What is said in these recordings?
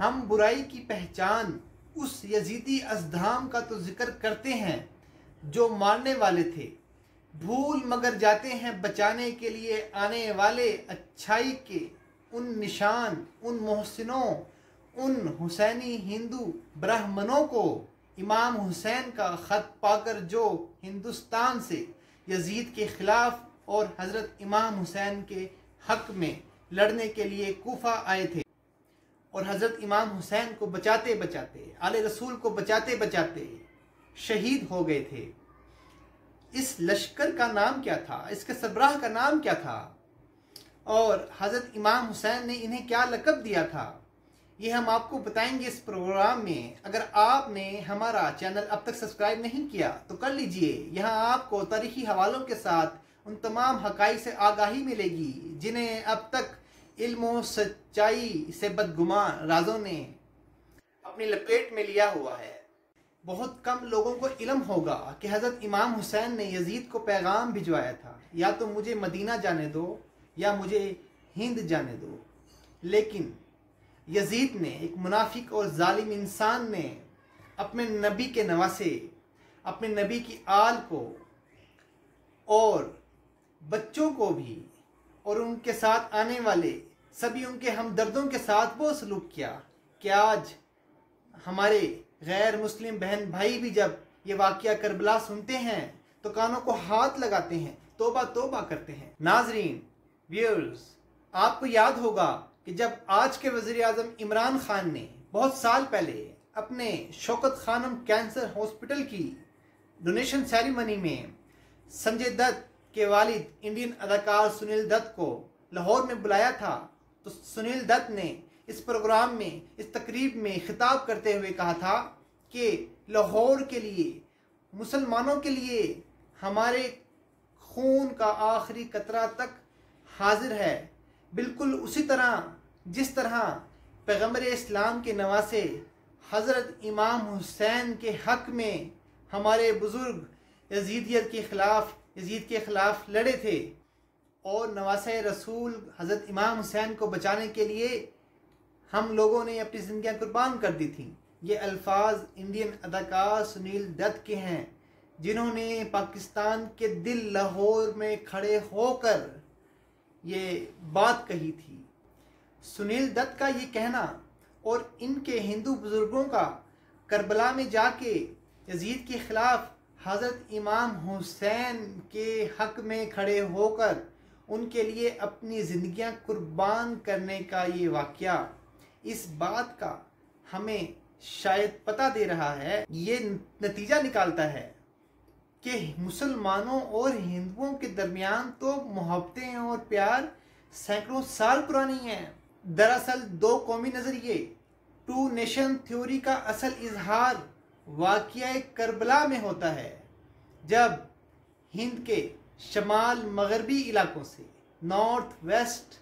हम बुराई की पहचान उस यजीदी अज़धाम का तो जिक्र करते हैं जो मारने वाले थे, भूल मगर जाते हैं बचाने के लिए आने वाले अच्छाई के उन निशान, उन मोहसिनों, उन हुसैनी हिंदू ब्राह्मणों को इमाम हुसैन का ख़त पाकर जो हिंदुस्तान से यजीद के ख़िलाफ़ और हज़रत इमाम हुसैन के हक़ में लड़ने के लिए कूफा आए थे और हज़रत इमाम हुसैन को बचाते बचाते, आले रसूल को बचाते बचाते शहीद हो गए थे। इस लश्कर का नाम क्या था? इसके सरबराह का नाम क्या था? और हज़रत इमाम हुसैन ने इन्हें क्या लक़ब दिया था? ये हम आपको बताएंगे इस प्रोग्राम में। अगर आपने हमारा चैनल अब तक सब्सक्राइब नहीं किया तो कर लीजिए। यहाँ आपको तारीख़ी हवालों के साथ उन तमाम हक़ाइक़ से आगाही मिलेगी जिन्हें अब तक इल्म व सच्चाई से बदगुमान राजों ने अपनी लपेट में लिया हुआ है। बहुत कम लोगों को इल्म होगा कि हज़रत इमाम हुसैन ने यजीद को पैगाम भिजवाया था, या तो मुझे मदीना जाने दो या मुझे हिंद जाने दो। लेकिन यजीद ने, एक मुनाफिक और जालिम इंसान ने, अपने नबी के नवासे, अपने नबी की आल को और बच्चों को भी और उनके साथ आने वाले सभी उनके हमदर्दों के साथ वो सलूक किया कि आज हमारे गैर मुस्लिम बहन भाई भी जब ये वाक़या करबला सुनते हैं तो कानों को हाथ लगाते हैं, तौबा तौबा करते हैं। नाजरीन, व्यूअर्स, आपको याद होगा कि जब आज के वज़ीर आज़म इमरान खान ने बहुत साल पहले अपने शौकत खानम कैंसर हॉस्पिटल की डोनेशन सेरेमनी में संजय दत्त के वालिद इंडियन अदाकार सुनील दत्त को लाहौर में बुलाया था, तो सुनील दत्त ने इस प्रोग्राम में, इस तकरीब में खिताब करते हुए कहा था कि लाहौर के लिए, मुसलमानों के लिए हमारे खून का आखिरी कतरा तक हाजिर है। बिल्कुल उसी तरह जिस तरह पैगम्बर इस्लाम के नवासे हज़रत इमाम हुसैन के हक़ में हमारे बुज़ुर्ग यजीदियत के ख़िलाफ़, यजीद के ख़िलाफ़ लड़े थे और नवासे रसूल हज़रत इमाम हुसैन को बचाने के लिए हम लोगों ने अपनी ज़िंदगियाँ कुर्बान कर दी थी। ये अल्फाज इंडियन अदाकार सुनील दत्त के हैं जिन्होंने पाकिस्तान के दिल लाहौर में खड़े होकर ये बात कही थी। सुनील दत्त का ये कहना और इनके हिंदू बुज़ुर्गों का करबला में जाके यजीद के ख़िलाफ़ हज़रत इमाम हुसैन के हक़ में खड़े होकर उनके लिए अपनी ज़िंदगियां कुर्बान करने का ये वाक़या इस बात का हमें शायद पता दे रहा है, ये नतीजा निकालता है कि मुसलमानों और हिंदुओं के दरमियान तो मोहब्बतें और प्यार सैकड़ों साल पुरानी हैं। दरअसल दो कौमी नज़रिए, टू नेशन थ्योरी का असल इजहार वाक़या करबला में होता है, जब हिंद के शमाल मगरबी इलाकों से, नॉर्थ वेस्ट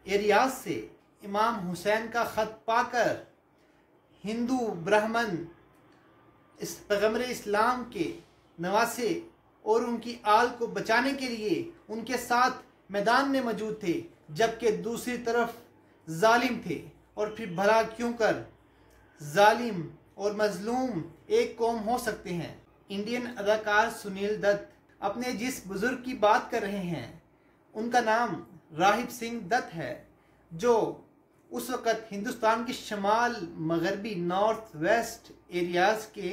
एरियाज से इमाम हुसैन का ख़त पाकर हिंदू ब्राह्मण इस पैगम्बर इस्लाम के नवासे और उनकी आल को बचाने के लिए उनके साथ मैदान में मौजूद थे, जबकि दूसरी तरफ जालिम थे। और फिर भला क्यों कर जालिम और मजलूम एक कौम हो सकते हैं। इंडियन अदाकार सुनील दत्त अपने जिस बुज़ुर्ग की बात कर रहे हैं उनका नाम राहिब सिंह दत्त है, जो उस वक़्त हिंदुस्तान के शमाल मगरबी नॉर्थ वेस्ट एरियाज़ के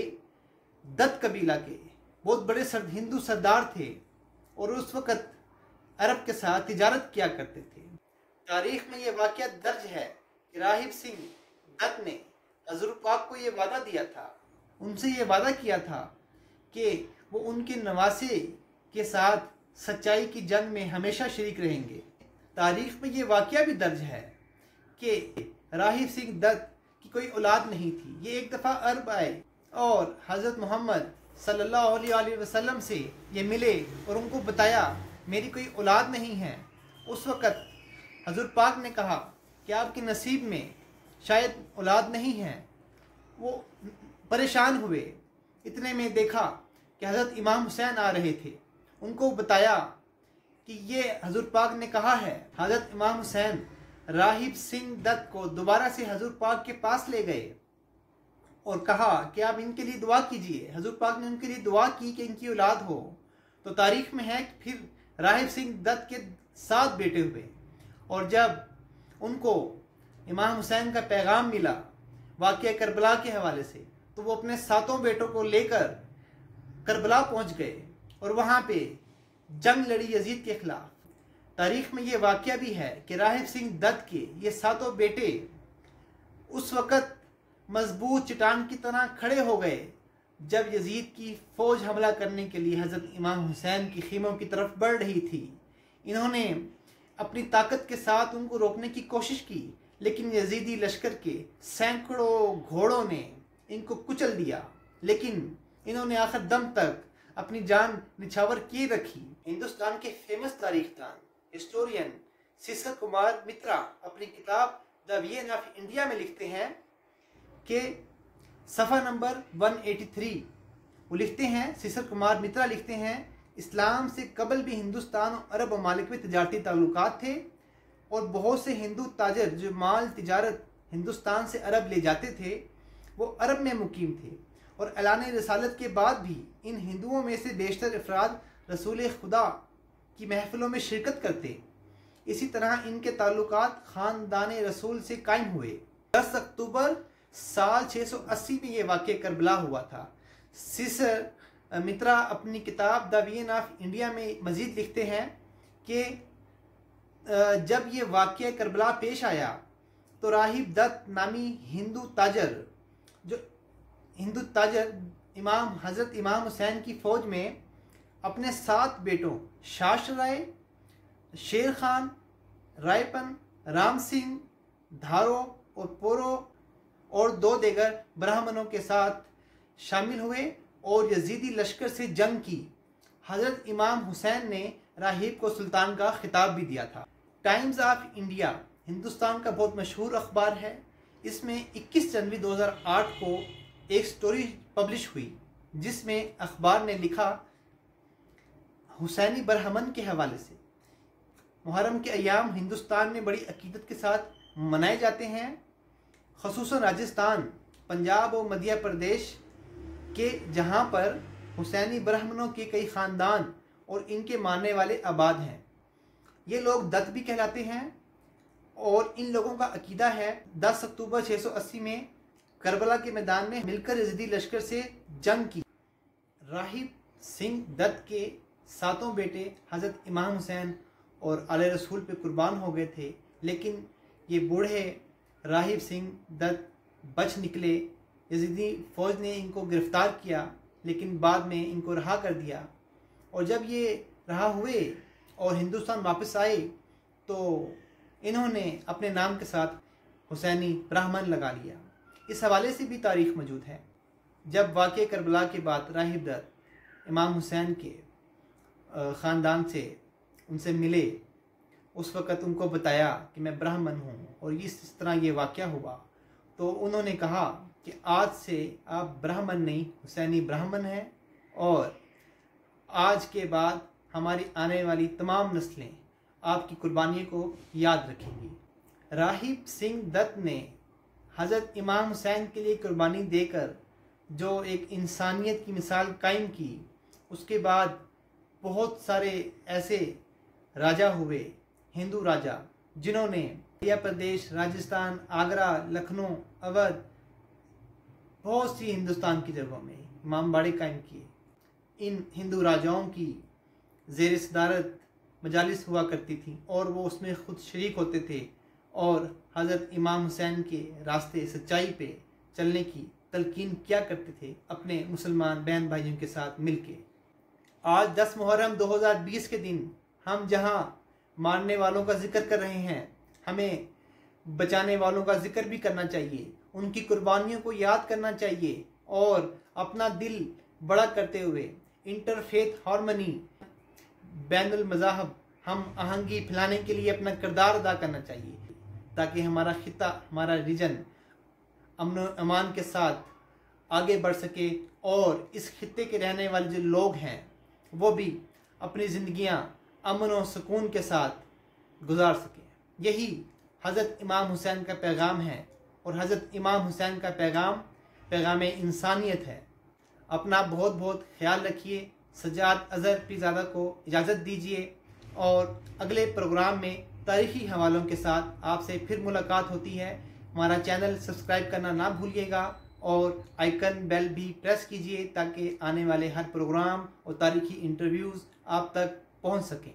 दत्त कबीला के बहुत बड़े हिंदू सरदार थे और उस वक़्त अरब के साथ तिजारत किया करते थे। तारीख़ में ये वाक़या दर्ज है कि राहिब सिंह दत्त ने हज़रत पाक को ये वादा दिया था, उनसे ये वादा किया था कि वो उनके नवासे के साथ सच्चाई की जंग में हमेशा शरीक रहेंगे। तारीख़ में ये वाक़या भी दर्ज है कि राहिब सिंह दत्त की कोई औलाद नहीं थी। ये एक दफ़ा अरब आए और हज़रत मोहम्मद सल्लल्लाहु अलैहि वसल्लम से ये मिले और उनको बताया मेरी कोई औलाद नहीं है। उस वक़्त हज़रत पाक ने कहा कि आपके नसीब में शायद औलाद नहीं है। वो परेशान हुए। इतने में देखा कि हज़रत इमाम हुसैन आ रहे थे। उनको बताया कि ये हज़रत पाक ने कहा है हज़रत इमाम हुसैन राहिब सिंह दत्त को दोबारा से हजूर पाक के पास ले गए और कहा कि आप इनके लिए दुआ कीजिए। हजूर पाक ने उनके लिए दुआ की कि इनकी औलाद हो। तो तारीख में है कि फिर राहिब सिंह दत्त के 7 बेटे हुए और जब उनको इमाम हुसैन का पैगाम मिला वाक़या करबला के हवाले से, तो वो अपने 7 बेटों को लेकर करबला पहुंच गए और वहाँ पे जंग लड़ी यजीद के खिलाफ। तारीख में ये वाक़या भी है कि राहिब सिंह दत्त के ये 7 बेटे उस वक़्त मजबूत चट्टान की तरह खड़े हो गए जब यजीद की फ़ौज हमला करने के लिए हज़रत इमाम हुसैन की खीमों की तरफ बढ़ रही थी। इन्होंने अपनी ताकत के साथ उनको रोकने की कोशिश की, लेकिन यजीदी लश्कर के सैकड़ों घोड़ों ने इनको कुचल दिया, लेकिन इन्होंने आखिर दम तक अपनी जान निछावर किए रखी। हिंदुस्तान के फेमस तारीखदान हिस्टोरियन सीसर कुमार मित्रा अपनी किताब द वीएन ऑफ इंडिया में लिखते हैं कि सफ़ा नंबर 183 वो लिखते हैं, सीसर कुमार मित्रा लिखते हैं, इस्लाम से कबल भी हिंदुस्तान और अरब ममालिक में तजारती ताल्लुकात थे और बहुत से हिंदू ताजर जो माल तिजारत हिंदुस्तान से अरब ले जाते थे वो अरब में मुकीम थे और ऐलान रिसालत के बाद भी इन हिंदुओं में से बेशतर अफराद रसूल खुदा की महफिलों में शिरकत करते। इसी तरह इनके ताल्लुकात ख़ानदान रसूल से कायम हुए। 10 अक्टूबर साल 680 में ये वाक़या करबला हुआ था। सीसर मित्रा अपनी किताब द वीएन ऑफ इंडिया में मज़ीद लिखते हैं कि जब ये वाक़या करबला पेश आया तो राहिब दत्त नामी हिंदू ताजर हज़रत इमाम हुसैन की फ़ौज में अपने 7 बेटों शाशराय, शेर खान, रायपन, राम सिंह, धारो और पोरो और 2 दीगर ब्राह्मणों के साथ शामिल हुए और यजीदी लश्कर से जंग की। हज़रत इमाम हुसैन ने राहिब को सुल्तान का खिताब भी दिया था। टाइम्स ऑफ इंडिया हिंदुस्तान का बहुत मशहूर अखबार है। इसमें 21 जनवरी 2008 को एक स्टोरी पब्लिश हुई जिसमें अखबार ने लिखा, हुसैनी बरहमन के हवाले से मुहर्रम के अयाम हिंदुस्तान में बड़ी अकीदत के साथ मनाए जाते हैं, ख़ुसूसन राजस्थान, पंजाब और मध्य प्रदेश के, जहाँ पर हुसैनी ब्राह्मणों के कई ख़ानदान और इनके मानने वाले आबाद हैं। ये लोग दत्त भी कहलाते हैं और इन लोगों का अकीदा है 10 अक्टूबर 680 में करबला के मैदान में मिलकर यजीदी लश्कर से जंग की। राहिब सिंह दत्त के 7 बेटे हज़रत इमाम हुसैन और आले रसूल पे कुर्बान हो गए थे, लेकिन ये बूढ़े राहिब सिंह दत्त बच निकले। यजीदी फ़ौज ने इनको गिरफ़्तार किया लेकिन बाद में इनको रहा कर दिया और जब ये रहा हुए और हिंदुस्तान वापस आए तो इन्होंने अपने नाम के साथ हुसैनी ब्राह्मण लगा लिया। इस हवाले से भी तारीख़ मौजूद है। जब वाक़या करबला के बाद राहिब दत्त इमाम हुसैन के ख़ानदान से उनसे मिले, उस वक़्त उनको बताया कि मैं ब्राह्मण हूँ और इस तरह ये वाक़या हुआ, तो उन्होंने कहा कि आज से आप ब्राह्मण नहीं हुसैनी ब्राह्मण हैं और आज के बाद हमारी आने वाली तमाम नस्लें आपकी कुर्बानी को याद रखेंगी। राहिब सिंह दत्त ने हज़रत इमाम हुसैन के लिए कुर्बानी देकर जो एक इंसानियत की मिसाल कायम की, उसके बाद बहुत सारे ऐसे राजा हुए, हिंदू राजा, जिन्होंने मध्य प्रदेश, राजस्थान, आगरा, लखनऊ, अवध, बहुत सी हिंदुस्तान की जगहों में इमामबाड़े कायम किए। इन हिंदू राजाओं की ज़ेर सदारत मजालिस हुआ करती थी और वो उसमें ख़ुद शरीक होते थे और हज़रत इमाम हुसैन के रास्ते सच्चाई पे चलने की तलकीन किया करते थे अपने मुसलमान बहन भाइयों के साथ मिलके। आज 10 मुहर्रम 2020 के दिन हम जहाँ मारने वालों का जिक्र कर रहे हैं, हमें बचाने वालों का जिक्र भी करना चाहिए, उनकी कुर्बानियों को याद करना चाहिए और अपना दिल बड़ा करते हुए इंटरफेथ हार्मनी, बैनुल मज़ाहब हम आहंगी फैलाने के लिए अपना किरदार अदा करना चाहिए ताकि हमारा खिता, हमारा रीजन अमन अमान के साथ आगे बढ़ सके और इस खिते के रहने वाले जो लोग हैं वो भी अपनी ज़िंदगियां अमन और सुकून के साथ गुजार सकें। यही हज़रत इमाम हुसैन का पैगाम है और हज़रत इमाम हुसैन का पैगाम इंसानियत है। अपना बहुत बहुत ख्याल रखिए। सज्जाद अज़हर पीरज़ादा को इजाज़त दीजिए और अगले प्रोग्राम में तारीख़ी हवालों के साथ आपसे फिर मुलाकात होती है। हमारा चैनल सब्सक्राइब करना ना भूलिएगा और आइकन बेल भी प्रेस कीजिए ताकि आने वाले हर प्रोग्राम और तारीख़ी इंटरव्यूज़ आप तक पहुंच सकें।